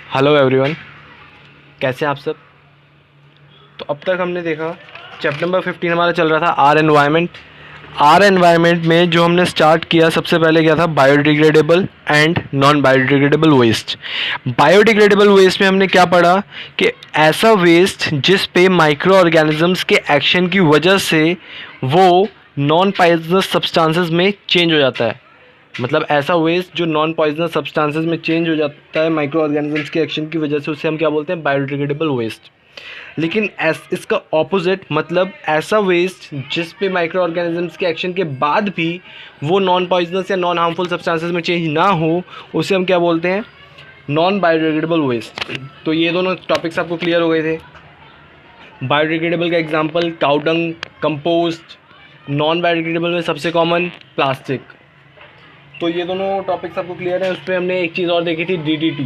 Hello everyone, कैसे हैं आप सब। तो अब तक हमने देखा चैप्टर नंबर 15 हमारा चल रहा था आर एनवायरनमेंट। आर एनवायरनमेंट में जो हमने स्टार्ट किया सबसे पहले क्या था, biodegradable and non biodegradable waste. Biodegradable waste में हमने क्या पढ़ा कि ऐसा वेस्ट जिस पे माइक्रो ऑर्गेनिजम्स के एक्शन की वजह से वो नॉन पॉइजनस सब्सटेंसेस में चेंज हो जाता है। मतलब ऐसा वेस्ट जो नॉन पॉइजनस सब्सटेंसेस में चेंज हो जाता है माइक्रो ऑर्गेनिजम्स के एक्शन की वजह से, उसे हम क्या बोलते हैं, बायोडिग्रेडेबल वेस्ट। लेकिन इसका ऑपोजिट मतलब ऐसा वेस्ट जिस पे माइक्रो ऑर्गेनिजम्स के एक्शन के बाद भी वो नॉन पॉइजनस या नॉन हार्मफुल सब्सटेंसेस में चेंज ना हो, उसे हम क्या बोलते हैं, नॉन बायोडिग्रेडेबल वेस्ट। तो ये दोनों टॉपिक्स आपको क्लियर हो गए थे। बायोडिग्रेडेबल का example cow dung, compost. Non biodegradable में सबसे कॉमन प्लास्टिक। तो ये दोनों टॉपिक्स आपको क्लियर है। उस पर हमने एक चीज़ और देखी थी, DDT,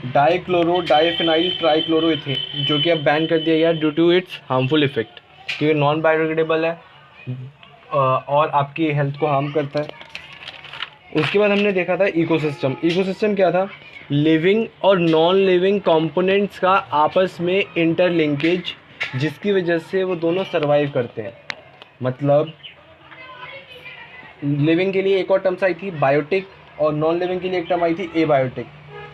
डाईक्लोरो डाईफिनाइल ट्राईक्लोरोइथेन, जो कि अब बैन कर दिया गया due to its harmful effect, क्योंकि नॉन बायोडिग्रेडेबल है और आपकी हेल्थ को हार्म करता है। उसके बाद हमने देखा था इकोसिस्टम। इकोसिस्टम क्या था, लिविंग और नॉन लिविंग कंपोनेंट्स का आपस में इंटरलिंकेज, जिसकी वजह से वो दोनों सरवाइव करते हैं। मतलब लिविंग के लिए एक और टर्म्स आई थी बायोटिक, और नॉन लिविंग के लिए एक टर्म आई थी एबायोटिक।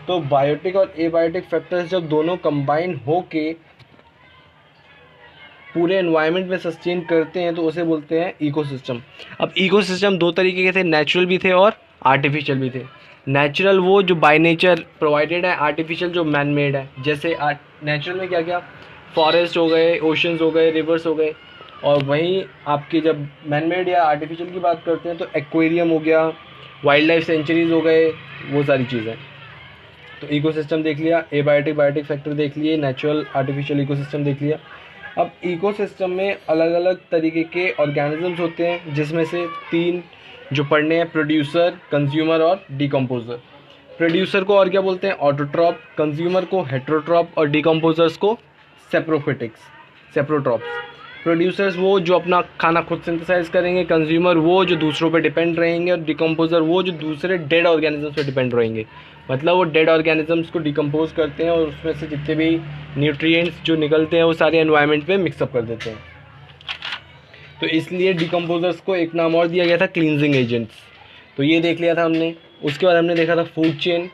तो बायोटिक और एबायोटिक फैक्टर्स जब दोनों कंबाइन होके पूरे एनवायरनमेंट में सस्टेन करते हैं तो उसे बोलते हैं इकोसिस्टम। अब इकोसिस्टम दो तरीके के थे, नेचुरल भी थे और आर्टिफिशियल भी थे। नेचुरल वो जो बाय नेचर प्रोवाइडेड है, आर्टिफिशियल जो मैन मेड है। जैसे नेचुरल में क्या क्या, फॉरेस्ट हो गए, ओशंस हो गए, रिवर्स हो गए। और वहीं आपकी जब मैन मेड या आर्टिफिशियल की बात करते हैं तो एक्वेरियम हो गया, वाइल्ड लाइफ सेंचुरीज हो गए, वो सारी चीज़ें। तो इकोसिस्टम देख लिया, एबायोटिक बायोटिक फैक्टर देख लिए, नेचुरल आर्टिफिशियल इकोसिस्टम देख लिया। अब इकोसिस्टम में अलग अलग तरीके के ऑर्गेनिजम्स होते हैं, जिसमें से तीन जो पढ़ने हैं, प्रोड्यूसर, कंज्यूमर और डिकम्पोजर। प्रोड्यूसर को और क्या बोलते हैं, ऑटोट्रॉप। कंज्यूमर को हेट्रोट्रॉप और डिकम्पोजर्स को सेप्रोफिटिक्स, सेप्रोट्रॉप्स। प्रोड्यूसर्स वो जो अपना खाना खुद सिंथेसाइज करेंगे, कंज्यूमर वो जो दूसरों पे डिपेंड रहेंगे, और डिकम्पोजर वो जो दूसरे डेड ऑर्गेनिजम्स पे डिपेंड रहेंगे। मतलब वो डेड ऑर्गेनिजम्स को डिकम्पोज करते हैं और उसमें से जितने भी न्यूट्रिएंट्स जो निकलते हैं वो सारे एनवायरनमेंट में मिक्सअप कर देते हैं। तो इसलिए डिकम्पोजर्स को एक नाम और दिया गया था, क्लींजिंग एजेंट्स। तो ये देख लिया था हमने। उसके बाद हमने देखा था फूड चेन।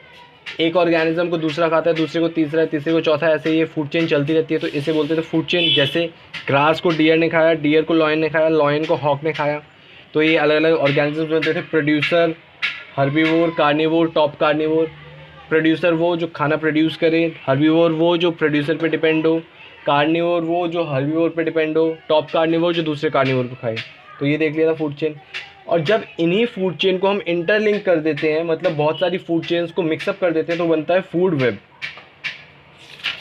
एक ऑर्गेनिज्म को दूसरा खाता है, दूसरे को तीसरा, तीसरे को चौथा, ऐसे ये फूड चेन चलती रहती है। तो इसे बोलते थे फूड चेन। जैसे ग्रास को डियर ने खाया, डियर को लॉयन ने खाया, लॉयन को हॉक ने खाया। तो ये अलग अलग ऑर्गेनिजम्स बनते थे। Producer, herbivore, carnivore, top carnivore. Producer वो जो खाना प्रोड्यूस करे, हर्बीवोर वो जो प्रोड्यूसर पे डिपेंड हो, कार्निवोर वो जो हर्बीवोर पे डिपेंड हो, टॉप कार्निवोर जो दूसरे कार्निवोर को खाए। तो ये देख लिया था फूड चेन। और जब इन्हीं फूड चेन को हम इंटरलिंक कर देते हैं, मतलब बहुत सारी फूड चेन्स को मिक्सअप कर देते हैं, तो बनता है फूड वेब।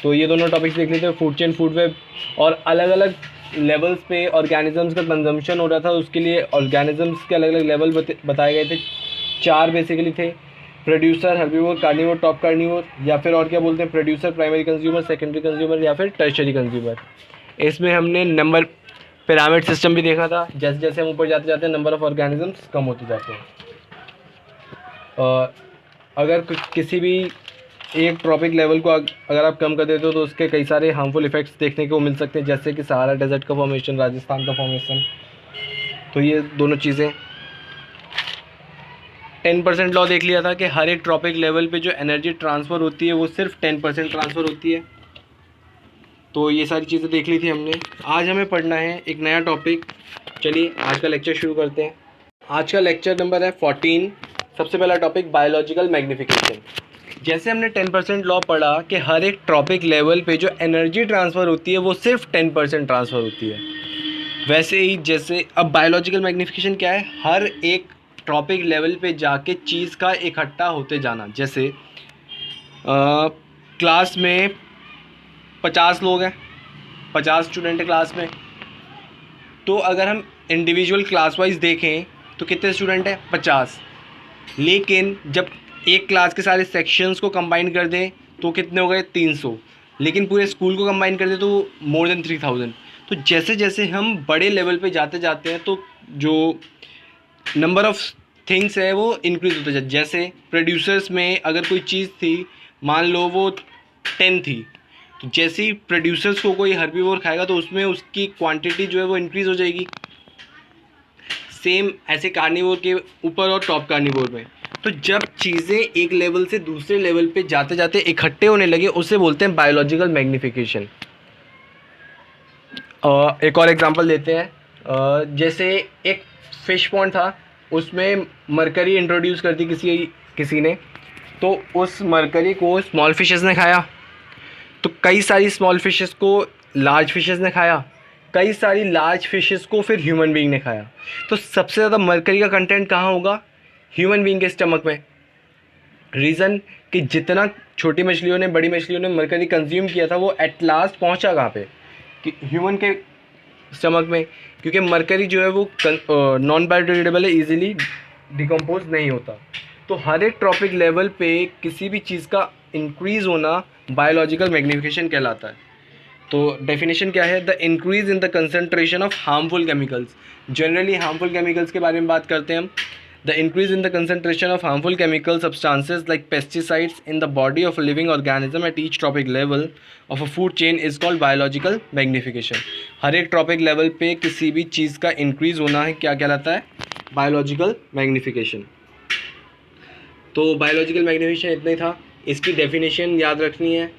तो ये दोनों टॉपिक्स देख लेते हैं, फूड चेन, फूड वेब। और अलग अलग लेवल्स पे ऑर्गेनिजम्स का कंजम्पशन हो रहा था, उसके लिए ऑर्गेनिजम्स के अलग अलग लेवल बताए गए थे। चार बेसिकली थे, producer, herbivore, carnivore, top carnivore, या फिर और क्या बोलते हैं, producer, primary consumer, secondary consumer, या फिर टर्शरी कंज्यूमर। इसमें हमने नंबर पिरामिड सिस्टम भी देखा था। जैसे जैसे हम ऊपर जाते जाते हैं नंबर ऑफ ऑर्गेनिजम्स कम होते जाते हैं। अगर किसी भी एक ट्रॉपिक लेवल को अगर आप कम कर देते हो तो उसके कई सारे हार्मफुल इफेक्ट्स देखने को मिल सकते हैं, जैसे कि सहारा डेजर्ट का फॉर्मेशन, राजस्थान का फॉर्मेशन। तो ये दोनों चीज़ें। 10% लॉ देख लिया था कि हर एक ट्रॉपिक लेवल पे जो एनर्जी ट्रांसफ़र होती है वो सिर्फ 10% ट्रांसफ़र होती है। तो ये सारी चीज़ें देख ली थी हमने। आज हमें पढ़ना है एक नया टॉपिक। चलिए आज का लेक्चर शुरू करते हैं। आज का लेक्चर नंबर है 14। सबसे पहला टॉपिक, बायोलॉजिकल मैग्निफिकेशन। जैसे हमने 10% लॉ पढ़ा कि हर एक ट्रॉपिक लेवल पे जो एनर्जी ट्रांसफ़र होती है वो सिर्फ 10% ट्रांसफ़र होती है, वैसे ही जैसे अब बायोलॉजिकल मैग्निफिकेशन क्या है, हर एक ट्रॉपिक लेवल पे जाके चीज़ का इकट्ठा होते जाना। जैसे क्लास में 50 लोग हैं, 50 स्टूडेंट है क्लास में। तो अगर हम इंडिविजुअल क्लास वाइज देखें तो कितने स्टूडेंट हैं, 50। लेकिन जब एक क्लास के सारे सेक्शंस को कंबाइन कर दें तो कितने हो गए, 300। लेकिन पूरे स्कूल को कंबाइन कर दें तो मोर देन 3000। तो जैसे जैसे हम बड़े लेवल पे जाते जाते हैं तो जो नंबर ऑफ़ थिंग्स है वो इंक्रीज़ होता जाता है। जैसे प्रोड्यूसर्स में अगर कोई चीज़ थी, मान लो वो 10 थी, तो जैसे ही प्रोड्यूसर्स को कोई हर्बीवोर खाएगा तो उसमें उसकी क्वांटिटी जो है वो इंक्रीज़ हो जाएगी। सेम ऐसे कार्निवोर के ऊपर और टॉप कार्निवोर में। तो जब चीज़ें एक लेवल से दूसरे लेवल पे जाते जाते इकट्ठे होने लगे उसे बोलते हैं बायोलॉजिकल मैग्नीफिकेशन। एक और एग्जांपल देते हैं। जैसे एक फिश पॉन्ड था, उसमें मरकरी इंट्रोड्यूस कर दी किसी ने, तो उस मरकरी को स्मॉल फिशेस ने खाया, तो कई सारी स्मॉल फिशेस को लार्ज फिशेस ने खाया, कई सारी लार्ज फिशेस को फिर ह्यूमन बीइंग ने खाया। तो सबसे ज़्यादा मरकरी का कंटेंट कहाँ होगा? ह्यूमन बीइंग के स्टमक में। रीज़न कि जितना छोटी मछलियों ने, बड़ी मछलियों ने मरकरी कंज्यूम किया था, वो एट लास्ट पहुँचा कहाँ पे? कि ह्यूमन के स्टमक में, क्योंकि मरकरी जो है वो नॉन बायोडिग्रेडेबल है, ईजिली डिकम्पोज नहीं होता। तो हर एक ट्रॉपिक लेवल पे किसी भी चीज़ का इंक्रीज़ होना बायोलॉजिकल मैग्नीफिकेशन कहलाता है। तो डेफिनेशन क्या है? The increase in the concentration of harmful chemicals. Generally harmful chemicals के बारे में बात करते हैं हम। The increase in the concentration of harmful chemical substances like pesticides in the body of a living organism at each trophic level of a food chain is called biological magnification. हर एक trophic level पे किसी भी चीज़ का increase होना है क्या कहलाता है? Biological magnification. तो बायोलॉजिकल मैग्नीफिकेशन इतना ही था, इसकी डेफिनेशन याद रखनी है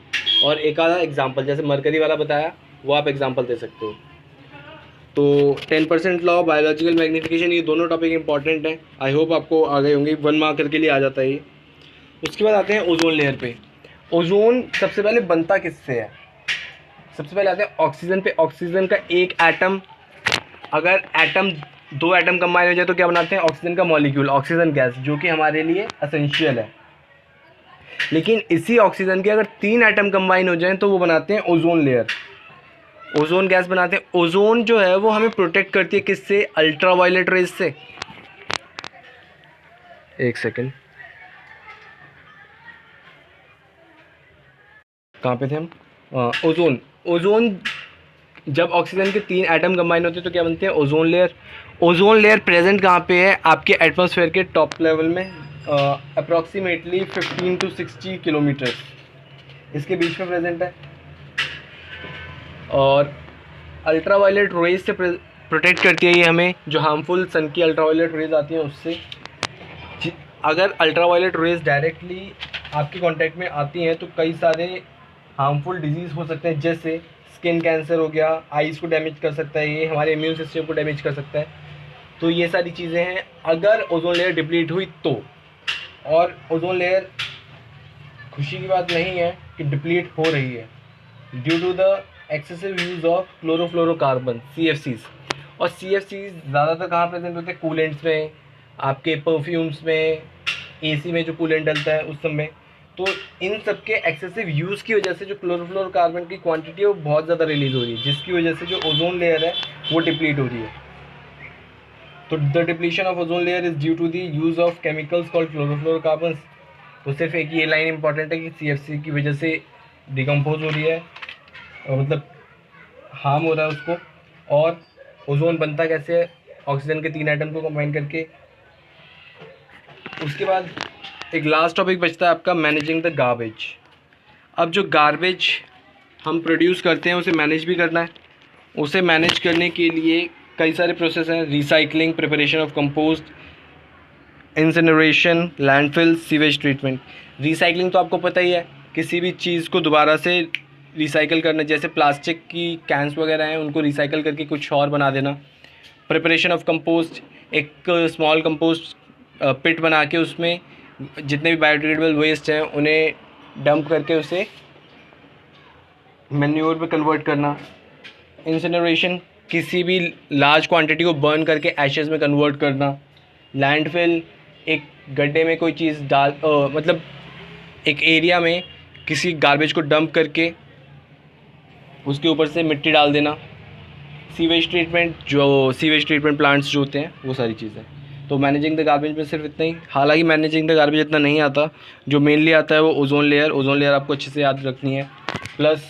और एक आधा एग्जाम्पल, जैसे मरकरी वाला बताया वो आप एग्जाम्पल दे सकते हो। तो 10% लॉ, बायोलॉजिकल मैग्नीफिकेशन, ये दोनों टॉपिक इंपॉर्टेंट हैं। आई होप आपको आ गए होंगे, 1 मार्कर के लिए आ जाता है ये। उसके बाद आते हैं ओजोन लेयर पे। ओजोन सबसे पहले बनता किससे है? सबसे पहले आते हैं ऑक्सीजन पे। ऑक्सीजन का एक एटम, अगर एटम 2 एटम कंबाइन हो जाए तो क्या बनाते हैं? ऑक्सीजन का मॉलिक्यूल, ऑक्सीजन गैस, जो कि हमारे लिए असेंशियल है। लेकिन इसी ऑक्सीजन के अगर 3 एटम कंबाइन हो जाएं तो वो बनाते हैं ओजोन लेयर, ओजोन गैस बनाते हैं। ओजोन जो है वो हमें प्रोटेक्ट करती है किससे? अल्ट्रावायलेट रेज से। एक सेकेंड, कहाँ पे थे हम? ओजोन। ओजोन जब ऑक्सीजन के 3 एटम कंबाइन होते हैं तो क्या बनते हैं? Ozone layer. Ozone layer present कहाँ पे है? आपके एटमॉस्फेयर के टॉप लेवल में, अप्रॉक्सीमेटली 15 to 60 किलोमीटर इसके बीच में प्रेजेंट है। और अल्ट्रावायलेट रेज से प्रोटेक्ट करती है ये हमें, जो हार्मफुल सन की अल्ट्रावायलेट रेज आती हैं उससे। अगर अल्ट्रावायलेट रेज डायरेक्टली आपके कांटेक्ट में आती हैं तो कई सारे हार्मफुल डिजीज़ हो सकते हैं, जैसे स्किन कैंसर हो गया, आइज़ को डैमेज कर सकता है, ये हमारे इम्यून सिस्टम को डैमेज कर सकता है। तो ये सारी चीज़ें हैं अगर ओजोन लेयर डिप्लीट हुई तो। और ओजोन लेयर, खुशी की बात नहीं है कि डिप्लीट हो रही है due to the excessive use of chlorofluorocarbon, CFCs। और CFCs ज़्यादातर कहाँ प्रेजेंट होते हैं? कूलेंट्स में, आपके परफ्यूम्स में, AC में जो कूलेंट डलता है उस सब में। तो इन सब के एक्सेसिव यूज़ की वजह से जो क्लोरोफ्लोरोकार्बन की क्वांटिटी है वो बहुत ज़्यादा रिलीज़ हो रही है, जिसकी वजह से जो ओजोन लेयर है वो डिप्लीट हो रही है। तो the depletion of ozone layer is due to the use of chemicals called chlorofluorocarbon. तो सिर्फ एक ये लाइन इंपॉर्टेंट है कि CFC की वजह से डिकम्पोज हो रही है, मतलब हार्म हो रहा है उसको। और ओजोन बनता कैसे है? ऑक्सीजन के 3 एटम को कंबाइन करके। उसके बाद एक लास्ट टॉपिक बचता है आपका, मैनेजिंग द गार्बेज। अब जो गार्बेज हम प्रोड्यूस करते हैं उसे मैनेज भी करना है। उसे मैनेज करने के लिए कई सारे प्रोसेस हैं, recycling, preparation of compost, incineration, landfill, sewage treatment. Recycling तो आपको पता ही है, किसी भी चीज़ को दोबारा से रिसाइकल करना, जैसे प्लास्टिक की कैंस वगैरह हैं उनको रिसाइकल करके कुछ और बना देना। प्रिपरेशन ऑफ कंपोस्ट, एक स्मॉल कंपोस्ट पिट बना के उसमें जितने भी बायोडिग्रेडेबल वेस्ट हैं उन्हें डंप करके उसे मैन्योर में कन्वर्ट करना। इंसिनरेशन, किसी भी लार्ज क्वांटिटी को बर्न करके एशेस में कन्वर्ट करना। लैंडफिल, एक गड्ढे में कोई चीज़ डाल मतलब एक एरिया में किसी गार्बेज को डंप करके उसके ऊपर से मिट्टी डाल देना। सीवेज ट्रीटमेंट, जो सीवेज ट्रीटमेंट प्लांट्स जो होते हैं वो सारी चीज़ें। तो मैनेजिंग द गार्बेज में सिर्फ इतना ही। हालांकि मैनेजिंग द गार्बेज इतना नहीं आता, जो मेनली आता है वो ओजोन लेयर। ओजोन लेयर आपको अच्छे से याद रखनी है, प्लस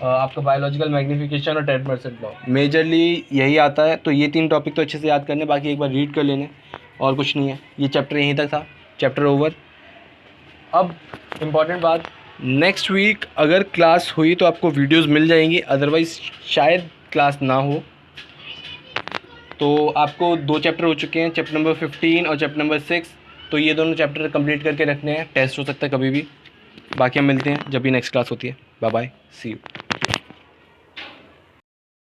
आपका बायोलॉजिकल मैग्नीफिकेशन और 10% लॉ, मेजरली यही आता है। तो ये 3 टॉपिक तो अच्छे से याद करने, बाकी एक बार रीड कर लेने और कुछ नहीं है। ये चैप्टर यहीं तक था, चैप्टर ओवर। अब इम्पॉर्टेंट बात, नेक्स्ट वीक अगर क्लास हुई तो आपको वीडियोस मिल जाएंगी, अदरवाइज़ शायद क्लास ना हो। तो आपको 2 चैप्टर हो चुके हैं, चैप्टर नंबर 15 और चैप्टर नंबर 6। तो ये दोनों चैप्टर कंप्लीट करके रखने हैं, टेस्ट हो सकता है कभी भी। बाकी हम मिलते हैं जब भी नेक्स्ट क्लास होती है। Bye bye, see you.